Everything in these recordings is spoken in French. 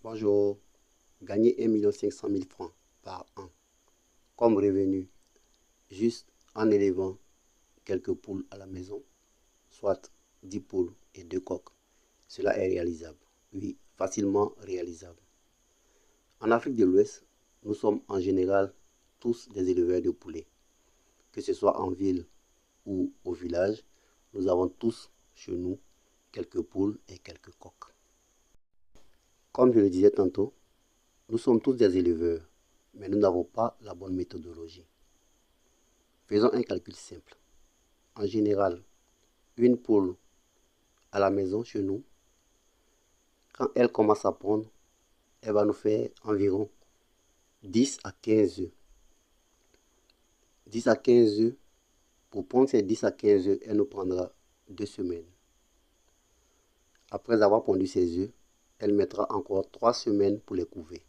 Bonjour, gagner 1 500 000 francs par an comme revenu juste en élevant quelques poules à la maison, soit 10 poules et 2 coqs. Cela est réalisable. Oui, facilement réalisable. En Afrique de l'Ouest, nous sommes en général tous des éleveurs de poulets. Que ce soit en ville ou au village, nous avons tous chez nous quelques poules et quelques coqs. Comme je le disais tantôt, nous sommes tous des éleveurs, mais nous n'avons pas la bonne méthodologie. Faisons un calcul simple. En général, une poule à la maison chez nous, quand elle commence à pondre, elle va nous faire environ 10 à 15 œufs. 10 à 15 œufs, pour pondre ces 10 à 15 œufs, elle nous prendra 2 semaines. Après avoir pondu ses œufs, elle mettra encore 3 semaines pour les couver.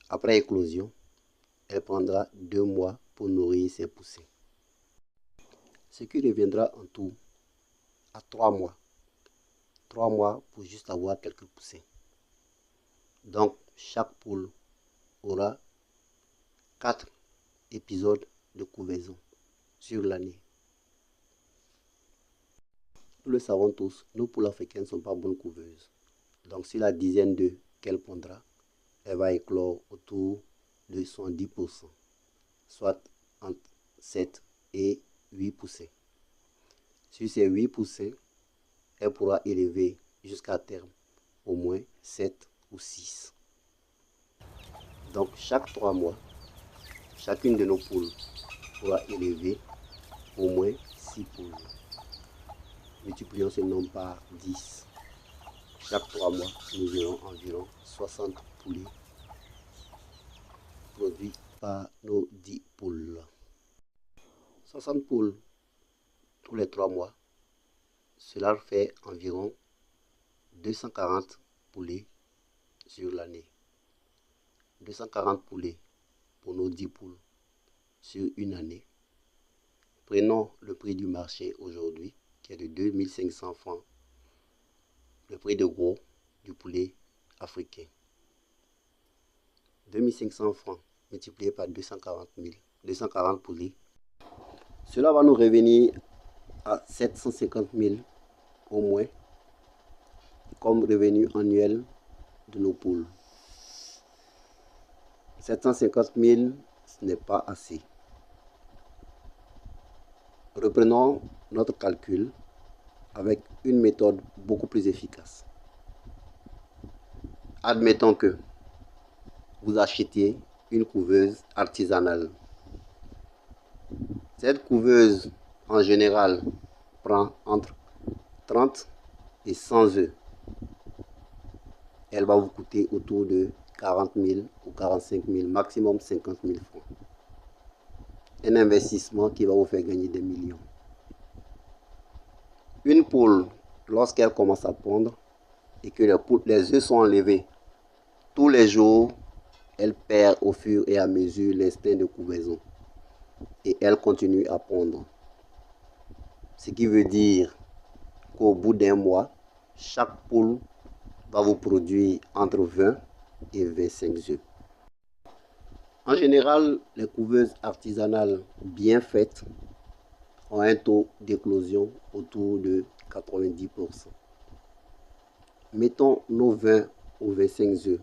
Après éclosion, elle prendra 2 mois pour nourrir ses poussins. Ce qui reviendra en tout à 3 mois. 3 mois pour juste avoir quelques poussins. Donc, chaque poule aura 4 épisodes de couvaison sur l'année. Nous le savons tous, nos poules africaines ne sont pas bonnes couveuses. Donc, sur la dizaine d'œufs qu'elle pondra, elle va éclore autour de 70%, soit entre 7 et 8 poussins. Sur ces 8 poussins, elle pourra élever jusqu'à terme au moins 7 ou 6. Donc, chaque 3 mois, chacune de nos poules pourra élever au moins 6 poules. Multiplions ce nombre par 10. Chaque 3 mois, nous aurons environ 60 poulets produits par nos 10 poules. 60 poules tous les 3 mois, cela fait environ 240 poulets sur l'année. 240 poulets pour nos 10 poules sur une année. Prenons le prix du marché aujourd'hui, qui est de 2500 francs, le prix de gros du poulet africain. 2500 francs multiplié par 240 poulets. Cela va nous revenir à 750 000 au moins comme revenu annuel de nos poules. 750 000, ce n'est pas assez. Reprenons notre calcul avec une méthode beaucoup plus efficace. Admettons que vous achetiez une couveuse artisanale. Cette couveuse, en général, prend entre 30 et 100 œufs. Elle va vous coûter autour de 40 000 ou 45 000, maximum 50 000 francs. Un investissement qui va vous faire gagner des millions. Une poule, lorsqu'elle commence à pondre et que les œufs sont enlevés, tous les jours, elle perd au fur et à mesure l'instinct de couvaison. Et elle continue à pondre. Ce qui veut dire qu'au bout d'un mois, chaque poule va vous produire entre 20 et 25 œufs. En général, les couveuses artisanales bien faites ont un taux d'éclosion autour de 90%. Mettons nos 20 ou 25 œufs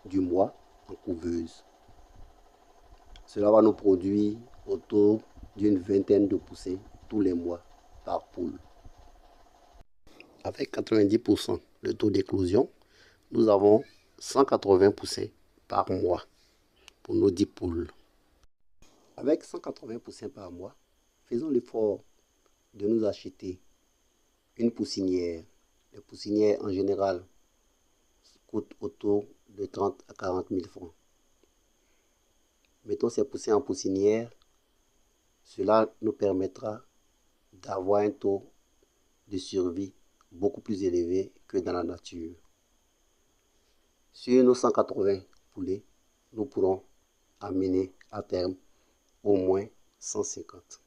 du mois en couveuse. Cela va nous produire autour d'une vingtaine de poussins tous les mois par poule. Avec 90% de taux d'éclosion, nous avons 180 poussins par mois pour nos 10 poules. Avec 180 poussins par mois, faisons l'effort de nous acheter une poussinière. Les poussinières en général coûtent autour de 30 à 40 000 francs. Mettons ces poussins en poussinière, cela nous permettra d'avoir un taux de survie beaucoup plus élevé que dans la nature. Sur nos 180 poulets, nous pourrons amener à terme au moins 150.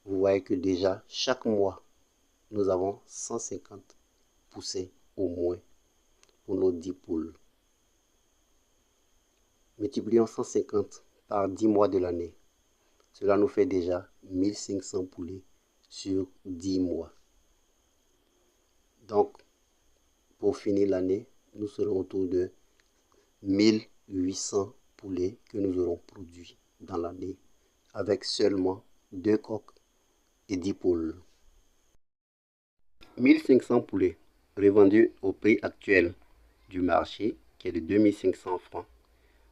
Vous voyez que déjà, chaque mois, nous avons 150 poussins au moins pour nos 10 poules. Multiplions 150 par 10 mois de l'année. Cela nous fait déjà 1500 poulets sur 10 mois. Donc, pour finir l'année, nous serons autour de 1800 poulets que nous aurons produits dans l'année avec seulement 2 coqs et 10 poules. 1500 poulets revendus au prix actuel du marché qui est de 2500 francs.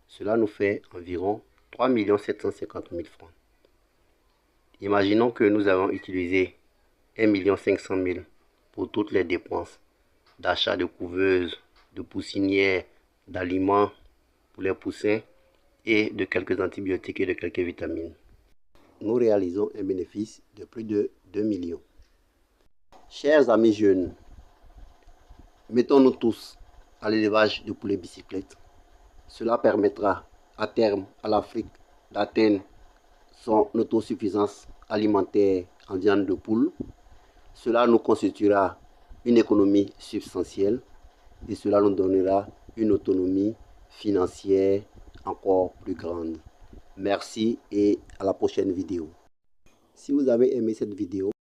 Cela nous fait environ 3 750 000 francs. Imaginons que nous avons utilisé 1 500 000 pour toutes les dépenses d'achat de couveuses, de poussinières, d'aliments pour les poussins et de quelques antibiotiques et de quelques vitamines. Nous réalisons un bénéfice de plus de 2 millions. Chers amis jeunes, mettons-nous tous à l'élevage de poulets bicyclettes. Cela permettra à terme à l'Afrique d'atteindre son autosuffisance alimentaire en viande de poule. Cela nous constituera une économie substantielle et cela nous donnera une autonomie financière encore plus grande. Merci et à la prochaine vidéo. Si vous avez aimé cette vidéo,